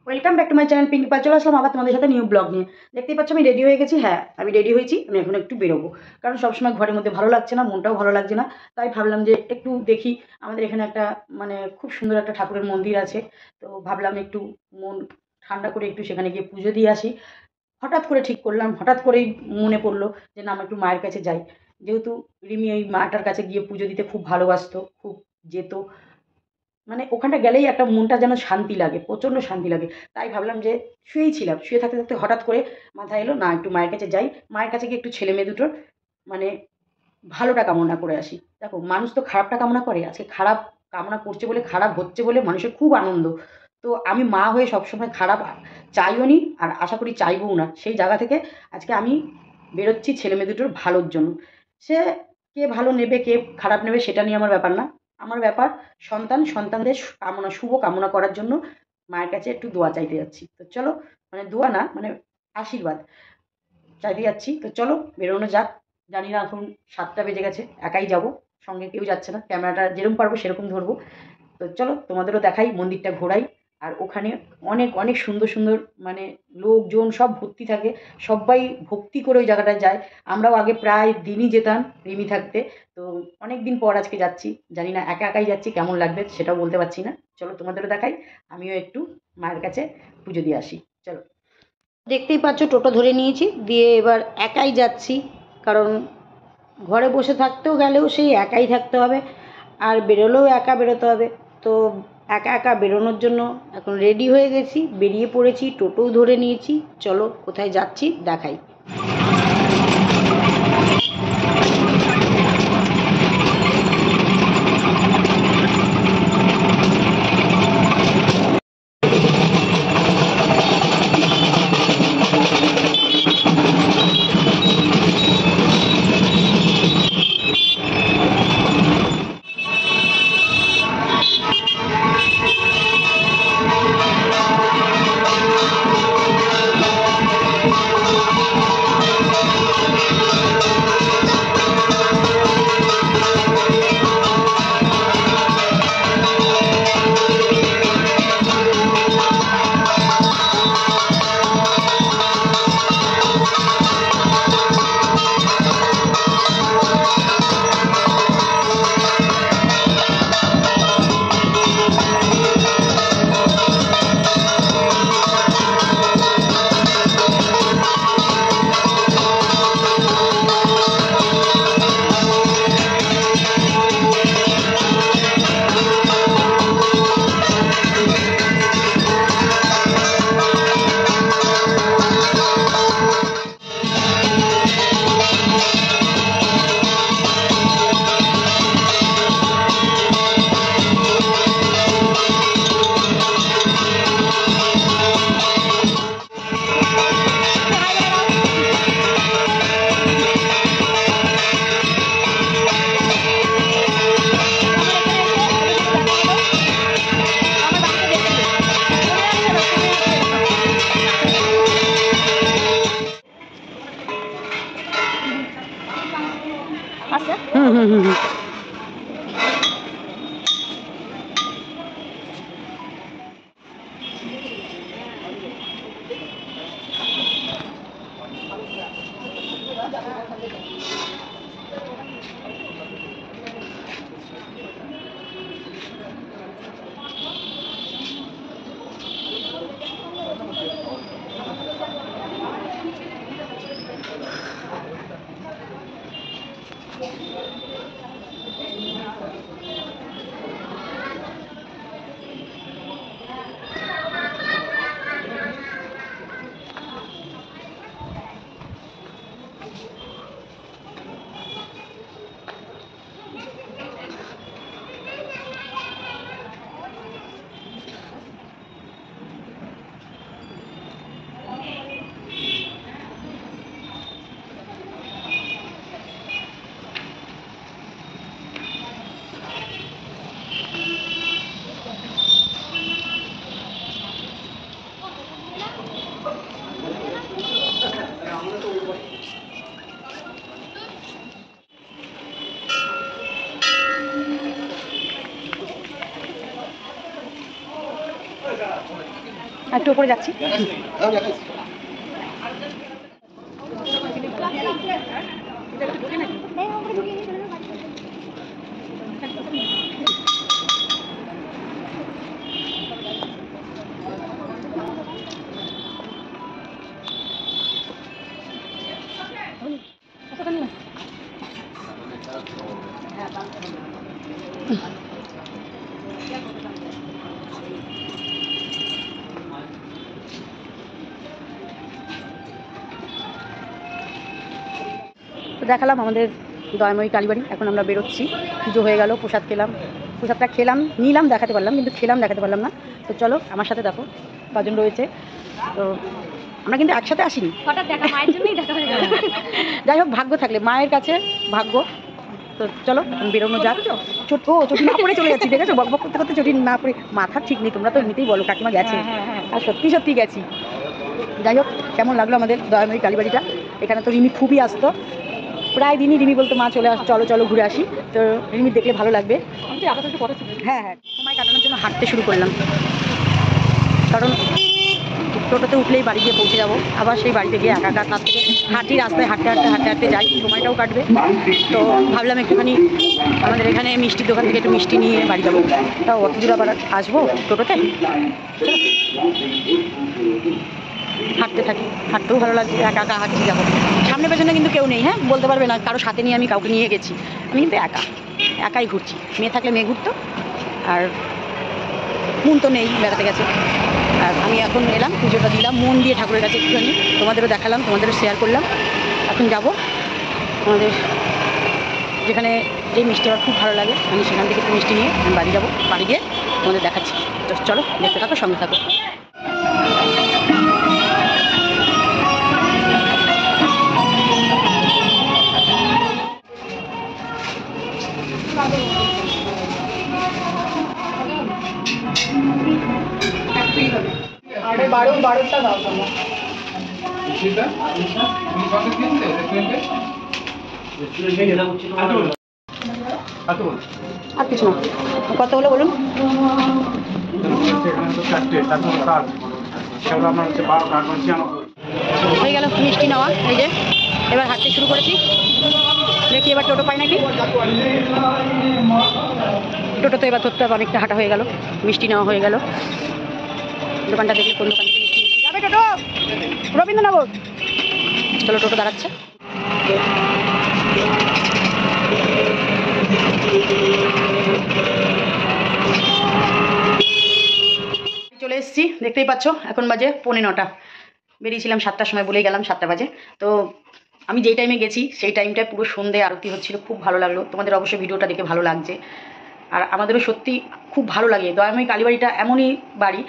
Welcome back to my channel Pinki Pal. চলে আসলাম আবার তোমাদের সাথে নিউ ব্লগ নিয়ে। দেখতেই পাচ্ছ আমি রেডি হয়ে গেছি। হ্যাঁ, আমি রেডি হয়েছি। আমি এখন একটু বেরোবো, কারণ সবসময় ঘরের মধ্যে ভালো লাগছে না, মনটাও ভালো লাগছে না। তাই ভাবলাম যে একটু দেখি, আমাদের এখানে একটা খুব সুন্দর একটা ঠাকুরের মন্দির আছে। তো ভাবলাম একটু মন ঠান্ডা করে একটু সেখানে গিয়ে পুজো দিয়ে আসি। হঠাৎ করে ঠিক করলাম, হঠাৎ করেই মনে পড়লো যে না, আমি একটু মায়ের কাছে যাই। যেহেতু রিমি ওই মাটার কাছে গিয়ে পুজো দিতে খুব ভালোবাসতো, খুব যেত। ওখানটা গেলেই একটা মনটা যেন শান্তি লাগে, প্রচণ্ড শান্তি লাগে। তাই ভাবলাম যে শুয়েই ছিলাম, শুয়ে থাকতে থাকতে হঠাৎ করে মাথায় এলো, না একটু মায়ের কাছে যাই। মায়ের কাছে গিয়ে একটু ছেলে মেয়ে দুটোর মানে ভালোটা কামনা করে আসি। দেখো, মানুষ তো খারাপটা কামনা করে, আজকে খারাপ কামনা করছে বলে, খারাপ হচ্ছে বলে মানুষের খুব আনন্দ। তো আমি মা হয়ে সবসময় খারাপ চাইও নি, আর আশা করি চাইবও না। সেই জায়গা থেকে আজকে আমি বেরোচ্ছি ছেলে মেয়ে দুটোর ভালোর জন্য। সে কে ভালো নেবে কে খারাপ নেবে সেটা নিয়ে আমার ব্যাপার না। আমার ব্যাপার সন্তানদের শুভ কামনা করার জন্য মায়ের কাছে একটু দোয়া চাইতে যাচ্ছি। তো চলো, দোয়া না, আশীর্বাদ চাইতে যাচ্ছি। তো চলো বেরোনো যাক। জানি না এখন 7টা বেজে গেছে, একাই যাব, সঙ্গে কেউ যাচ্ছে না। ক্যামেরাটা যেরকম পারবো সেরকম ধরবো। তো চলো তোমাদেরও দেখাই, মন্দিরটা ঘোরাই। আর ওখানে অনেক অনেক সুন্দর সুন্দর লোকজন সব ভর্তি থাকে। সবাই ভক্তি করে ওই জায়গাটায় যায়। আমরাও আগে প্রায় দিনই যেতাম রিমি থাকতে। তো অনেক দিন পর আজকে যাচ্ছি। জানি না একা একাই যাচ্ছি, কেমন লাগবে সেটাও বলতে পারছি না। চলো তোমাদেরও দেখাই, আমিও একটু মায়ের কাছে পুজো দিয়ে আসি। চলো। দেখতেই পাচ্ছ টোটো ধরে নিয়েছি, দিয়ে এবার একাই যাচ্ছি। কারণ ঘরে বসে থাকতেও গেলেও সেই একাই থাকতে হবে, আর বেরোলেও একা বেরোতে হবে। তো একা একা বেরোনোর জন্য এখন রেডি হয়ে গেছি, বেরিয়ে পড়েছি, টোটোও ধরে নিয়েছি। চলো কোথায় যাচ্ছি দেখাই। একটু উপরে যাচ্ছি। তো দেখালাম আমাদের দয়াময়ী কালীবাড়ি। এখন আমরা বেরোচ্ছি, পুজো হয়ে গেল, প্রসাদ খেলাম, প্রসাদটা খেলাম, নিলাম, দেখাতে পারলাম, কিন্তু খেলাম দেখাতে পারলাম না। তো চলো আমার সাথে দেখো কজন রয়েছে। তো আমরা কিন্তু একসাথে আসিনি, হঠাৎ দেখা, মায়ের জন্যই দেখা হয়ে গেল। যাই হোক ভাগ্য থাকলে, মায়ের কাছে ভাগ্য। তো চলো বেরোনো যাক। চটি না পরে চলে যাচ্ছি, দেখেছো বক বক করতে করতে চটি না পরে, মাথা ঠিক নেই, তোমরা তো এমনিতেই বলো কাকিমা গেছে, আর সত্যি সত্যি গেছি। যাই হোক কেমন লাগলো আমাদের দয়াময়ী কালীবাড়িটা। এখানে তো রিমি খুবই আসতো, প্রায় দিনই রিমি বলতো মা চলে আস, চলো চলো ঘুরে আসি। তো রিমি দেখলে ভালো লাগবে। হ্যাঁ হ্যাঁ, সময় কাটানোর জন্য হাঁটতে শুরু করলাম, কারণ টোটোতে উঠলেই বাড়ি গিয়ে পৌঁছে যাবো, আবার সেই বাড়িতে গিয়ে একা একা তার থেকে হাঁটি, রাস্তায় হাঁটতে হাঁটতে হাঁটতে হাঁটতে যাই, সময়টাও কাটবে। তো ভাবলাম একটুখানি আমাদের এখানে মিষ্টির দোকান থেকে একটু মিষ্টি নিয়ে বাড়ি যাবো। তাও অত দূর আবার আসবো টোটোতে, হাঁটতে থাকি, হাঁটতেও ভালো লাগছে, একা একা হাঁটছি। যাবো সামনে পেছনে কিন্তু কেউ নেই, হ্যাঁ বলতে পারবে না কারো সাথে নিয়ে আমি কাউকে নিয়ে গেছি, আমি কিন্তু একাই ঘুরছি। মেয়ে থাকলে মেয়ে ঘুরতো, আর মন তো নেই, বেড়াতে গেছে। আর আমি এখন এলাম, পুজোটা দিলাম মন দিয়ে ঠাকুরের কাছে একটুখানি, তোমাদেরও দেখালাম, তোমাদেরও শেয়ার করলাম। এখন যাব আমাদের যেখানে যে মিষ্টি আমার খুব ভালো লাগে, আমি সেখান থেকে একটু মিষ্টি নিয়ে আমি বাড়ি যাবো, বাড়ি গিয়ে তোমাদের দেখাচ্ছি। তো চলো দেখতে থাকো, সঙ্গে থাকো। বারোটা দাও তোমার আর কিছু না। কত হলো বলুন? হয়ে গেল মিষ্টি নেওয়া, এই যে এবার হাঁটতে শুরু করেছি, দেখি এবার টোটো পাই নাকি। টোটো তো এবার ধরতে হবে, অনেকটা হাঁটা হয়ে গেল, মিষ্টি নেওয়া হয়ে গেল। দোকানটা দেখলে কোন দোকান থেকে মিষ্টি যাবে? টোটো রবীন্দ্রনগর। চলো টোটো দাঁড়াচ্ছে। চলে এসেছি, দেখতেই পাচ্ছ এখন বাজে 9:45। বেরিয়েছিলাম 7টার সময়, বলেই গেলাম 7টা বাজে। তো আমি যেই টাইমে গেছি সেই টাইমটায় পুরো সন্ধে আরতি হচ্ছিল, খুব ভালো লাগলো। তোমাদের অবশ্যই ভিডিওটা দেখে ভালো লাগছে, আর আমাদেরও সত্যি খুব ভালো লাগে। দয়াময়ী কালীবাড়িটা এমনই বাড়ি,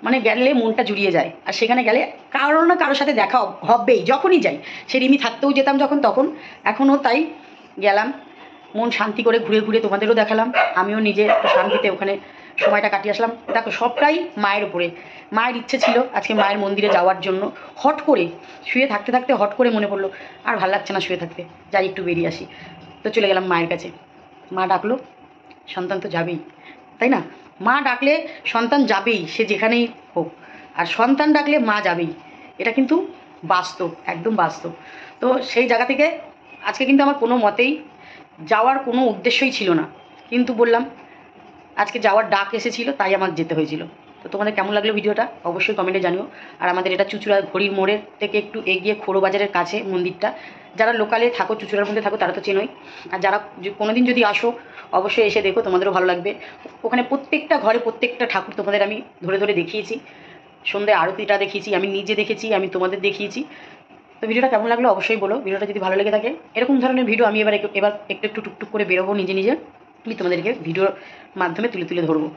মানে গেলে মনটা জুড়িয়ে যায়, আর সেখানে গেলে কারোর না কারোর সাথে দেখা হবেই, যখনই যাই। সে রিমি থাকতেও যেতাম যখন, তখন, এখনও তাই। গেলাম মন শান্তি করে, ঘুরে ঘুরে তোমাদেরও দেখালাম, আমিও নিজে শান্তিতে ওখানে সময়টা কাটিয়ে আসলাম। দেখো সবটাই মায়ের উপরে, মায়ের ইচ্ছে ছিল আজকে মায়ের মন্দিরে যাওয়ার জন্য। হট করে শুয়ে থাকতে থাকতে হট করে মনে পড়লো আর ভালো লাগছে না শুয়ে থাকতে, যাই একটু বেরিয়ে আসি। তো চলে গেলাম মায়ের কাছে। মা ডাকলো, সন্তান তো যাবেই, তাই না? মা ডাকলে সন্তান যাবেই, সে যেখানেই হোক, আর সন্তান ডাকলে মা যাবেই, এটা কিন্তু বাস্তব, একদম বাস্তব। তো সেই জায়গা থেকে আজকে কিন্তু আমার কোনো মতেই যাওয়ার কোনো উদ্দেশ্যই ছিল না, কিন্তু বললাম আজকে যাওয়ার ডাক এসেছিলো, তাই আমার যেতে হয়েছিল। তো তোমাদের কেমন লাগলো ভিডিওটা অবশ্যই কমেন্টে জানিও। আর আমাদের এটা চুঁচুড়া ঘড়ির মোড়ের থেকে একটু এগিয়ে খোড়ো বাজারের কাছে মন্দিরটা। যারা লোকালে থাকো, চুঁচুড়ার মধ্যে থাকো, তারা তো চেনোই, আর যারা কোনোদিন যদি আসো অবশ্যই এসে দেখো, তোমাদেরও ভালো লাগবে। ওখানে প্রত্যেকটা ঘরে প্রত্যেকটা ঠাকুর তোমাদের আমি ধরে ধরে দেখিয়েছি, সন্ধ্যে আরতিটা দেখিয়েছি, আমি নিজে দেখেছি, আমি তোমাদের দেখিয়েছি। তো ভিডিওটা কেমন লাগলো অবশ্যই বলো। ভিডিওটা যদি ভালো লেগে থাকে, এরকম ধরনের ভিডিও আমি এবার একটু একটু টুকটুক করে বেরোবো নিজে নিজে, আমি তোমাদেরকে ভিডিওর মাধ্যমে তুলে তুলে ধরবো।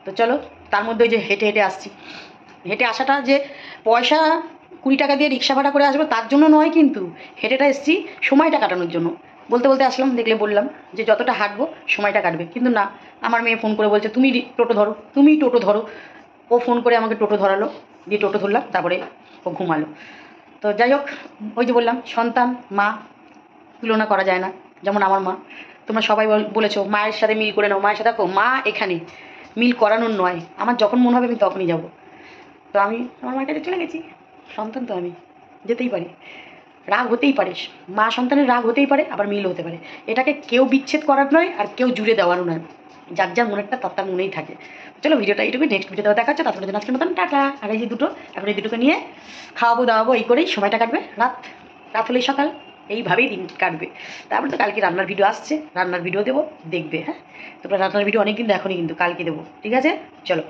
তো চলো, তার মধ্যে ওই যে হেঁটে হেঁটে আসছি, হেঁটে আসাটা যে পয়সা 20 টাকা দিয়ে রিক্সা ভাড়া করে আসবো তার জন্য নয়, কিন্তু হেঁটেটা এসছি সময়টা কাটানোর জন্য। বলতে বলতে আসলাম, দেখলে বললাম যে যতটা হাঁটবো সময়টা কাটবে, কিন্তু না, আমার মেয়ে ফোন করে বলছে তুমি টোটো ধরো, তুমি টোটো ধরো। ও ফোন করে আমাকে টোটো ধরালো, দিয়ে টোটো ধরলাম, তারপরে ও ঘুমালো। তো যাই হোক, ওই যে বললাম সন্তান মা তুলনা করা যায় না, যেমন আমার মা। তোমরা সবাই বলেছো মায়ের সাথে মিল করে নাও, মায়ের সাথে দেখো মা এখানে মিল করানোর নয়, আমার যখন মনে হবে আমি তখনই যাব। তো আমি আমার মার কাছে চলে গেছি। সন্তান তো আমি, যেতেই পারি, রাগ হতেই পারে, মা সন্তানের রাগ হতেই পারে, আবার মিল হতে পারে। এটাকে কেউ বিচ্ছেদ করার নয়, আর কেউ জুড়ে দেওয়ারও নয়। যার যার মনেরটা তার তার মনেই থাকে। চলো ভিডিওটা এইটুকু, নেক্সট ভিডিওতে দেখা হচ্ছে। তারপরে আজকের মতন টাটা। আর এই যে দুটো, এখন এই দুটোকে নিয়ে খাওয়াবো দাওয়াবো, এই করেই সময়টা কাটবে। রাত হলেই সকাল, এইভাবেই দিন কাটবে। তারপরে তো কালকে রান্নার ভিডিও আসছে, রান্নার ভিডিও দেবো, দেখবে। হ্যাঁ, তোমরা রান্নার ভিডিও অনেকদিন দেখোনি, কিন্তু কালকে দেবো, ঠিক আছে? চলো।